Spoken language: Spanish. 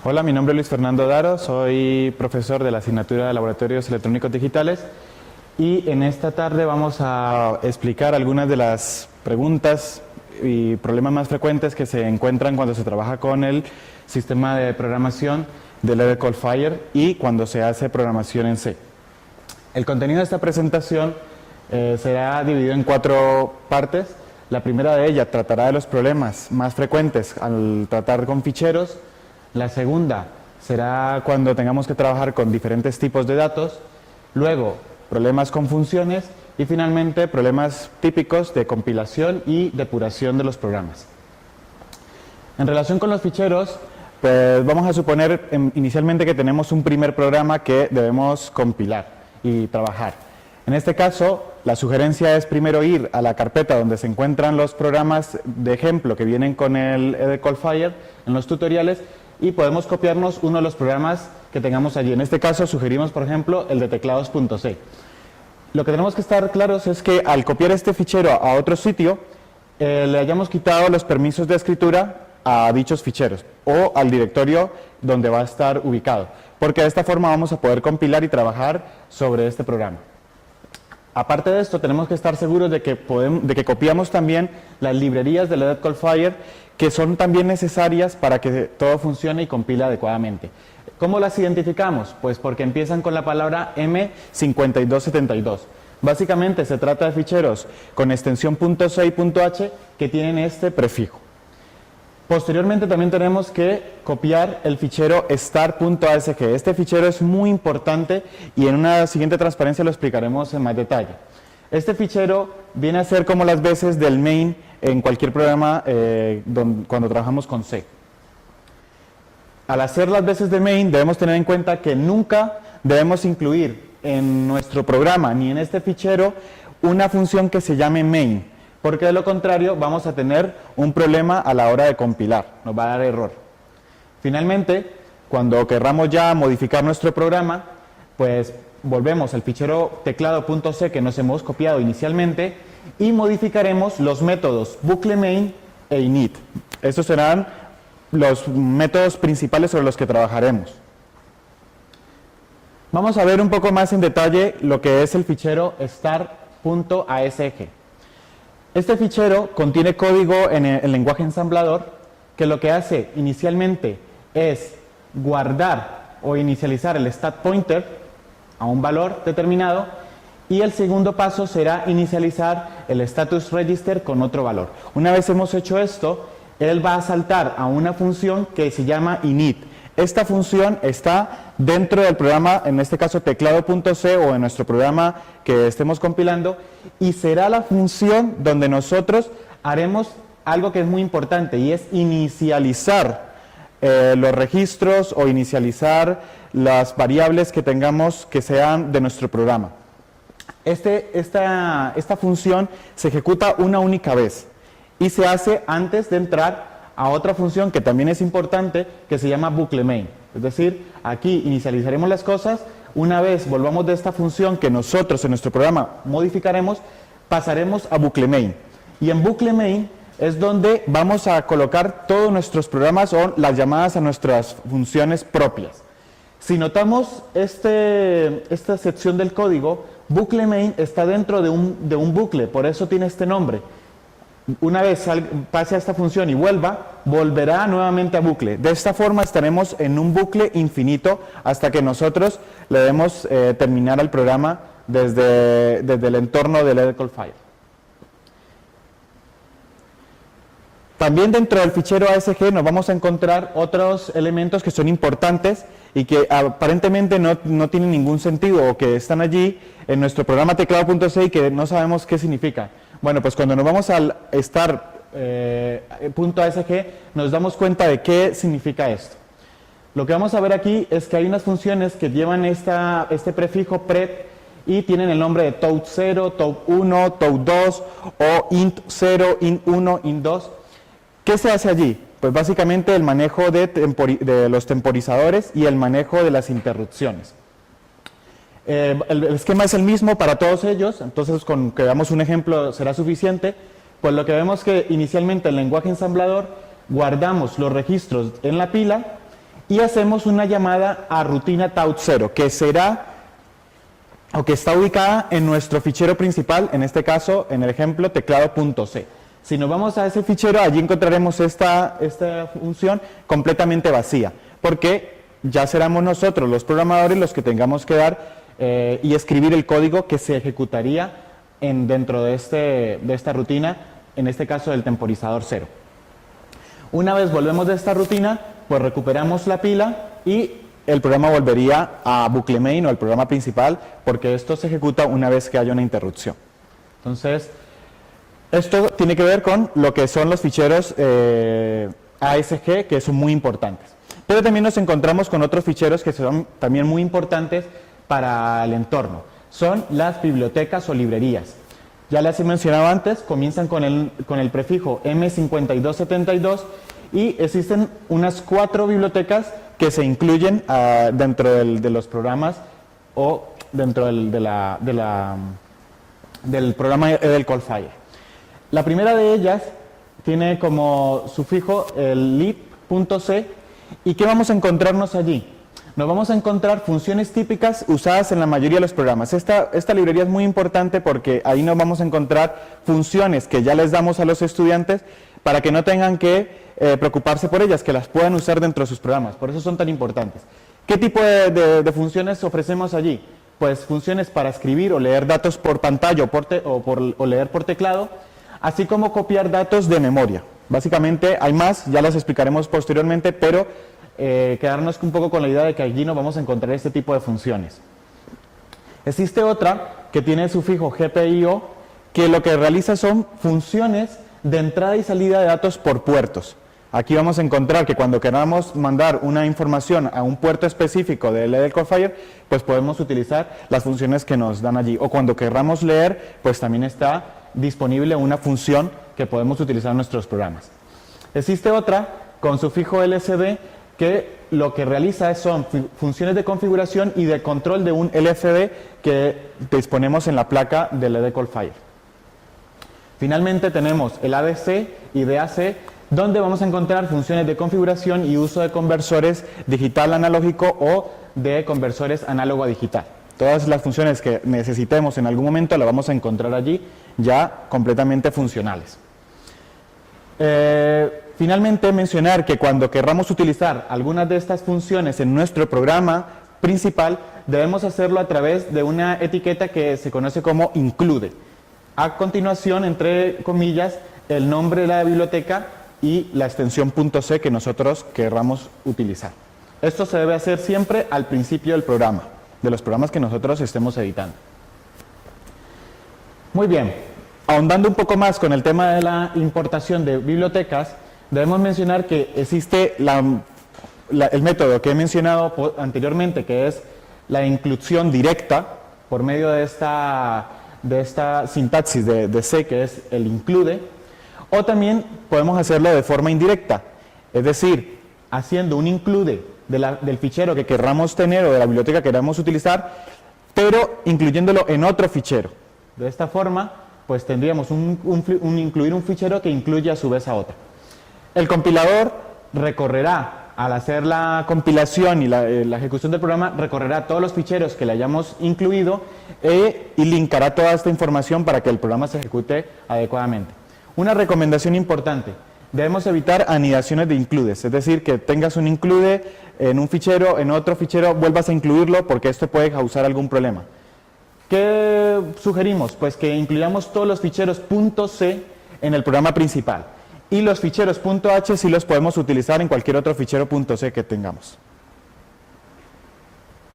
Hola, mi nombre es Luis Fernando Daro, soy profesor de la asignatura de Laboratorios Electrónicos Digitales y en esta tarde vamos a explicar algunas de las preguntas y problemas más frecuentes que se encuentran cuando se trabaja con el sistema de programación de LED Coldfire y cuando se hace programación en C. El contenido de esta presentación será dividido en 4 partes. La primera de ellas tratará de los problemas más frecuentes al tratar con ficheros. La segunda será cuando tengamos que trabajar con diferentes tipos de datos. Luego, problemas con funciones. Y finalmente, problemas típicos de compilación y depuración de los programas. En relación con los ficheros, pues vamos a suponer inicialmente que tenemos un primer programa que debemos compilar y trabajar. En este caso, la sugerencia es primero ir a la carpeta donde se encuentran los programas de ejemplo que vienen con el Coldfire en los tutoriales y podemos copiarnos uno de los programas que tengamos allí. En este caso sugerimos, por ejemplo, el de teclados.c. Lo que tenemos que estar claros es que al copiar este fichero a otro sitio, le hayamos quitado los permisos de escritura a dichos ficheros o al directorio donde va a estar ubicado, porque de esta forma vamos a poder compilar y trabajar sobre este programa. Aparte de esto, tenemos que estar seguros de que copiamos también las librerías de LED Coldfire, que son también necesarias para que todo funcione y compile adecuadamente. ¿Cómo las identificamos? Pues porque empiezan con la palabra M5272. Básicamente se trata de ficheros con extensión .c y .h que tienen este prefijo. Posteriormente también tenemos que copiar el fichero start.asg. Este fichero es muy importante y en una siguiente transparencia lo explicaremos en más detalle. Este fichero viene a ser como las veces del main en cualquier programa cuando trabajamos con C. Al hacer las veces de main debemos tener en cuenta que nunca debemos incluir en nuestro programa ni en este fichero una función que se llame main, porque de lo contrario vamos a tener un problema a la hora de compilar, nos va a dar error. Finalmente, cuando querramos ya modificar nuestro programa, pues volvemos al fichero teclado.c que nos hemos copiado inicialmente y modificaremos los métodos bucleMain e init. Estos serán los métodos principales sobre los que trabajaremos. Vamos a ver un poco más en detalle lo que es el fichero start.asg. Este fichero contiene código en el lenguaje ensamblador que lo que hace inicialmente es guardar o inicializar el stat pointer a un valor determinado y el segundo paso será inicializar el status register con otro valor. Una vez hemos hecho esto, él va a saltar a una función que se llama init. Esta función está dentro del programa, en este caso teclado.c o en nuestro programa que estemos compilando, y será la función donde nosotros haremos algo que es muy importante y es inicializar los registros o inicializar las variables que tengamos que sean de nuestro programa. Esta función se ejecuta una única vez y se hace antes de entrar a otra función que también es importante, que se llama bucleMain. Es decir, aquí inicializaremos las cosas, una vez volvamos de esta función que nosotros en nuestro programa modificaremos, pasaremos a bucleMain. Y en bucleMain es donde vamos a colocar todos nuestros programas o las llamadas a nuestras funciones propias. Si notamos esta sección del código, bucleMain está dentro de un bucle, por eso tiene este nombre. Una vez pase a esta función y volverá nuevamente a bucle. De esta forma estaremos en un bucle infinito hasta que nosotros le demos terminar al programa desde el entorno de LED Coldfire. También dentro del fichero ASG nos vamos a encontrar otros elementos que son importantes y que aparentemente no tienen ningún sentido o que están allí en nuestro programa teclado.c y que no sabemos qué significa. Bueno, pues cuando nos vamos al start.asg nos damos cuenta de qué significa esto. Lo que vamos a ver aquí es que hay unas funciones que llevan este prefijo pred y tienen el nombre de toad0, toad1, toad2 o int0, int1, int2. ¿Qué se hace allí? Pues básicamente el manejo de los temporizadores y el manejo de las interrupciones. El esquema es el mismo para todos ellos, entonces con que veamos un ejemplo será suficiente. Pues lo que vemos que inicialmente el lenguaje ensamblador guardamos los registros en la pila y hacemos una llamada a rutina tout0, que será o que está ubicada en nuestro fichero principal, en este caso, en el ejemplo, teclado.c. Si nos vamos a ese fichero, allí encontraremos esta función completamente vacía, porque ya seremos nosotros los programadores los que tengamos que dar y escribir el código que se ejecutaría dentro de esta rutina, en este caso del temporizador 0. Una vez volvemos de esta rutina, pues recuperamos la pila y el programa volvería a bucle main o al programa principal, porque esto se ejecuta una vez que haya una interrupción. Entonces, esto tiene que ver con lo que son los ficheros ASG, que son muy importantes. Pero también nos encontramos con otros ficheros que son también muy importantes para el entorno. Son las bibliotecas o librerías. Ya las he mencionado antes, comienzan con el prefijo M5272 y existen unas 4 bibliotecas que se incluyen dentro de los programas o dentro del programa EDEL-CALLFIRE. La primera de ellas tiene como sufijo el lib.c. ¿Y qué vamos a encontrarnos allí? Nos vamos a encontrar funciones típicas usadas en la mayoría de los programas. Esta librería es muy importante porque ahí nos vamos a encontrar funciones que ya les damos a los estudiantes para que no tengan que preocuparse por ellas, que las puedan usar dentro de sus programas. Por eso son tan importantes. ¿Qué tipo de funciones ofrecemos allí? Pues funciones para escribir o leer datos por pantalla o leer por teclado, así como copiar datos de memoria. Básicamente hay más, ya las explicaremos posteriormente, pero quedarnos un poco con la idea de que allí nos vamos a encontrar este tipo de funciones. Existe otra que tiene el sufijo GPIO, que lo que realiza son funciones de entrada y salida de datos por puertos. Aquí vamos a encontrar que cuando queramos mandar una información a un puerto específico del EDEL-CALLFIRE, pues podemos utilizar las funciones que nos dan allí. O cuando querramos leer, pues también está disponible una función que podemos utilizar en nuestros programas. Existe otra con sufijo LSD que lo que realiza son funciones de configuración y de control de un LCD que disponemos en la placa del EDEL-CALLFIRE. Finalmente tenemos el ADC y DAC, donde vamos a encontrar funciones de configuración y uso de conversores digital analógico o de conversores análogo a digital. Todas las funciones que necesitemos en algún momento las vamos a encontrar allí ya completamente funcionales. Finalmente mencionar que cuando querramos utilizar algunas de estas funciones en nuestro programa principal, debemos hacerlo a través de una etiqueta que se conoce como include. A continuación, entre comillas, el nombre de la biblioteca y la extensión .c que nosotros querramos utilizar. Esto se debe hacer siempre al principio del programa, de los programas que nosotros estemos editando. Muy bien, ahondando un poco más con el tema de la importación de bibliotecas, debemos mencionar que existe el método que he mencionado anteriormente, que es la inclusión directa por medio de esta sintaxis de C, que es el include, o también podemos hacerlo de forma indirecta, es decir, haciendo un include del fichero que querramos tener o de la biblioteca que queramos utilizar, pero incluyéndolo en otro fichero. De esta forma, pues tendríamos incluir un fichero que incluye a su vez a otro. El compilador recorrerá, al hacer la compilación y la ejecución del programa, recorrerá todos los ficheros que le hayamos incluido y linkará toda esta información para que el programa se ejecute adecuadamente. Una recomendación importante: debemos evitar anidaciones de includes, es decir, que tengas un include en un fichero, en otro fichero vuelvas a incluirlo, porque esto puede causar algún problema. ¿Qué sugerimos? Pues que incluyamos todos los ficheros .c en el programa principal, y los ficheros .h sí los podemos utilizar en cualquier otro fichero .c que tengamos.